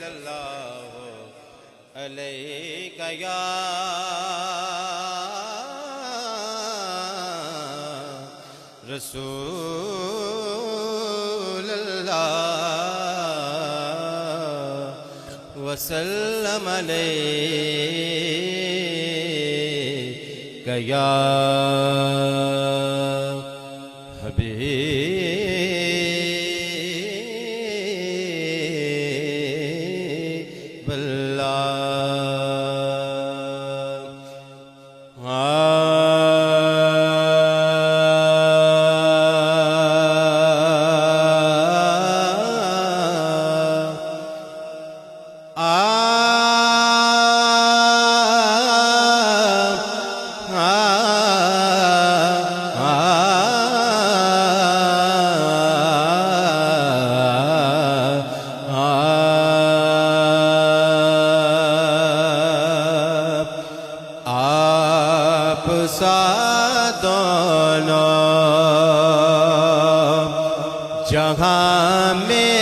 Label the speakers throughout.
Speaker 1: صلی اللہ علیہ یا رسول اللہ وسلم علیہ یا حبیب آپ سا دونوں جہاں میں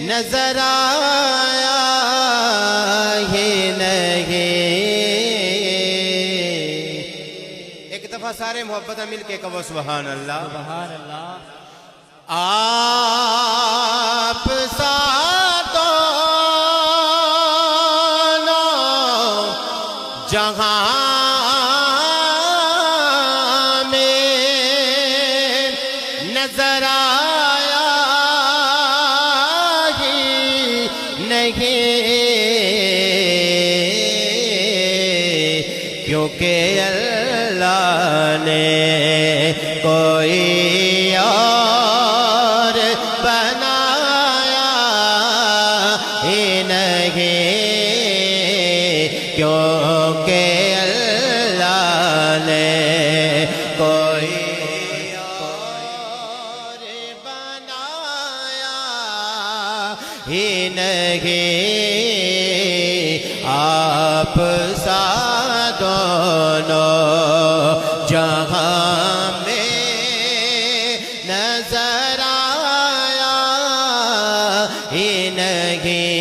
Speaker 1: نظر آیا ہی نہیں. ایک دفعہ سارے محبت مل کے کہو سبحان اللہ.
Speaker 2: سبحان اللہ.
Speaker 1: آپ سا جہاں میں نظر آیا ہی نہیں کیونکہ اللہ نے کوئی اور بنایا ہی نہیں کیونکہ اللہ نے کوئی اور بنایا ہی نہیں. آپ سا دونوں جہاں میں نظر آیا ہی نہیں.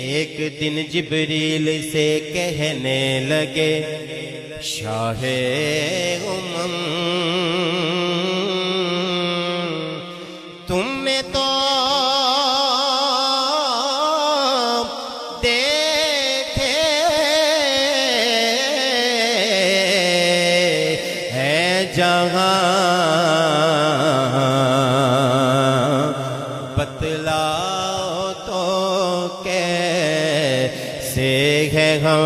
Speaker 1: ایک دن جبریل سے کہنے لگے شاہ امم تم نے تو دیکھے ہے جہاں بتلاؤ تو کیسے ہے ہم.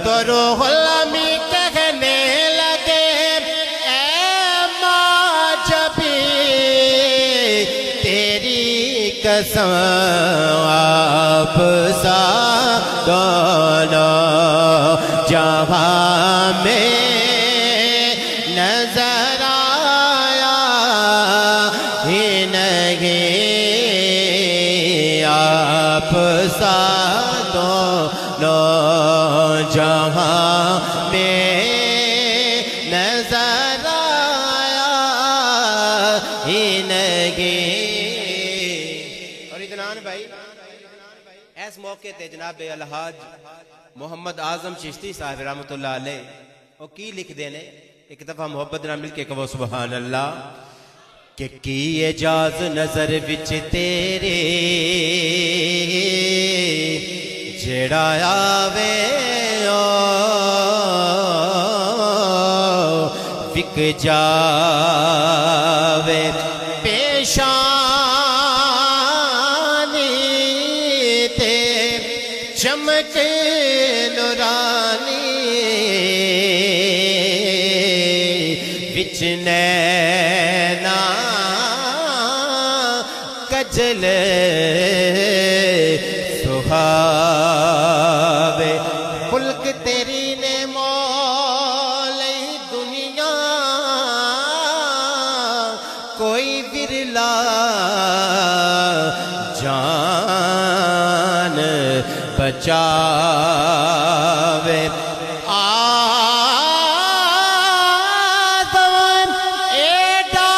Speaker 1: تو روح الامی کہنے لگے اے ماں جبی تیری قسم آپ سا دونوں جہاں میں نظر آیا ہی نہیں. آپ سا دونوں جہاں میں نظر آیا ہی نہیں. اور ادنان بھائی اس موقع تے جناب الحاج محمد اعظم چشتی صاحب رحمت اللہ علیہ وہ کی لکھ دینے ایک دفعہ محبت نہ مل کے کہو سبحان اللہ کہ کی اجاز نظر وچ تیرے جڑا آوے وک جاوے پیشانی تے چمک نورانی وچ نینا کجل سہاوے ملک تیری نے مولی دنیا کوئی ورلا جان بچاوے. آدم ایڈا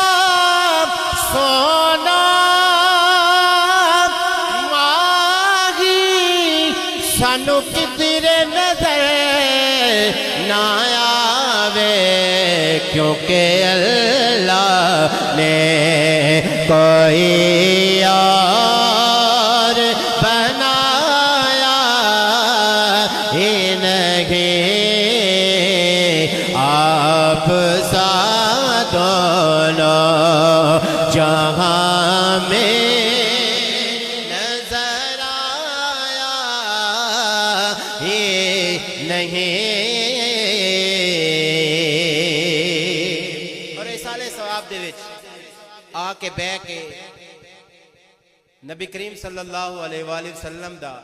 Speaker 1: سانو کدھر نظر نہ آوے کیونکہ اللہ نے کوئی اور بنایا ہی نہیں آپ سا دونوں جہاں میں نظر آیا ہی نہیں۔ اور ایسالے ثواب دے وچ آ کے بہ کے نبی کریم صلی اللہ علیہ وآلہ وسلم دا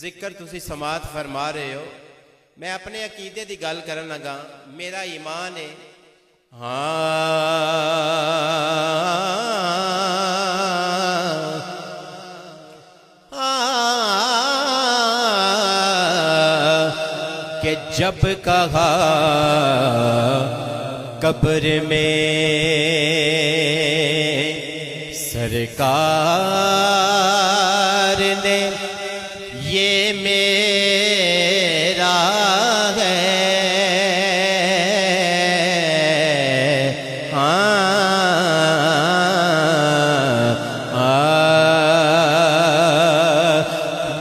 Speaker 1: ذکر تسی سماعت فرما رہے ہو۔ میں اپنے عقیدے دی گل کرن لگا، میرا ایمان ہے کہ جب کہا قبر میں سرکار نے یہ میرا ہے،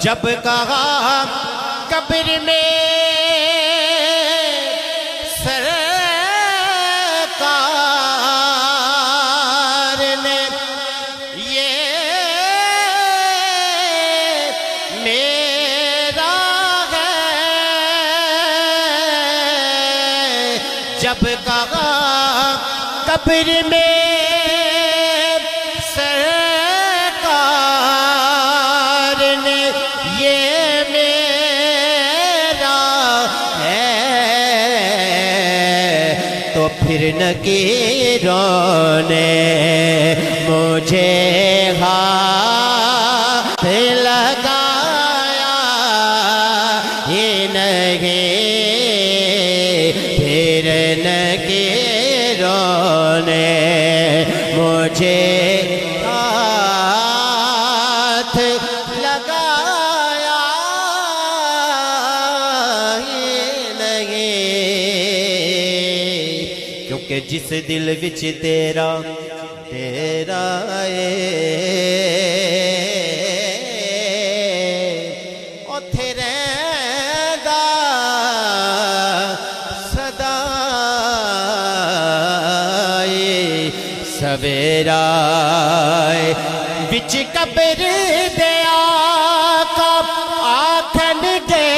Speaker 1: جب کہا قبر میں جب کہا قبر میں سرکار نے یہ میرا ہے، تو پھر نکیروں نے مجھے ہاتھ لگایا ہی نہیں، نکیروں نے مجھے ہاتھ لگایا ہی نہیں، کیونکہ جس دل وچ تیرا ہے اوتھے رہندا سویرا وچ قبر دے آقا آکھن گے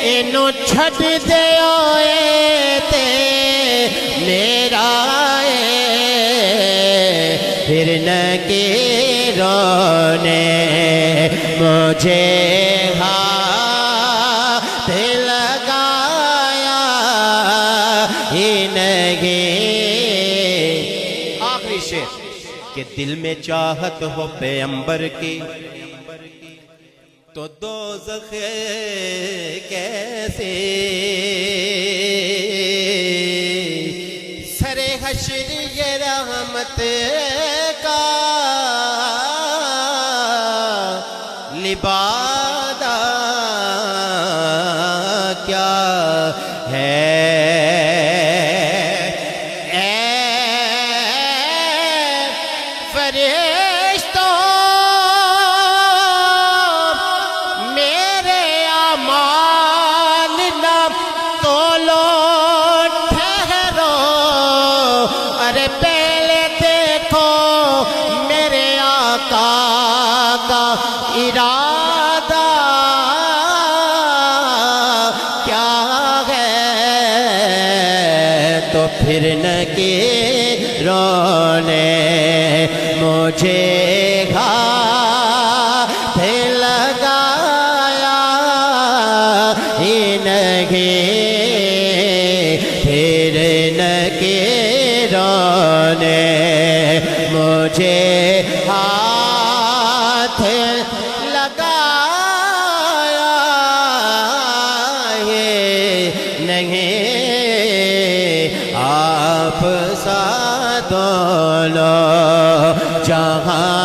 Speaker 1: اینو چھڈ دیو اے تے میرا اے، پھر نکیروں نے مجھے ہاتھ لگایا ہی نہیں۔ کہ دل میں چاہت ہو پیغمبر کی تو دوزخ کیسے، سر حشر یہ رحمت کا لبادہ کیا ہے، ارادہ کیا ہے، تو پھر نکیروں نے مجھے ہاتھ لگایا ہی نہیں، پھر نکیروں نے مجھے ہاتھ لگایا ہے نہیں، آپ سا دونوں جہاں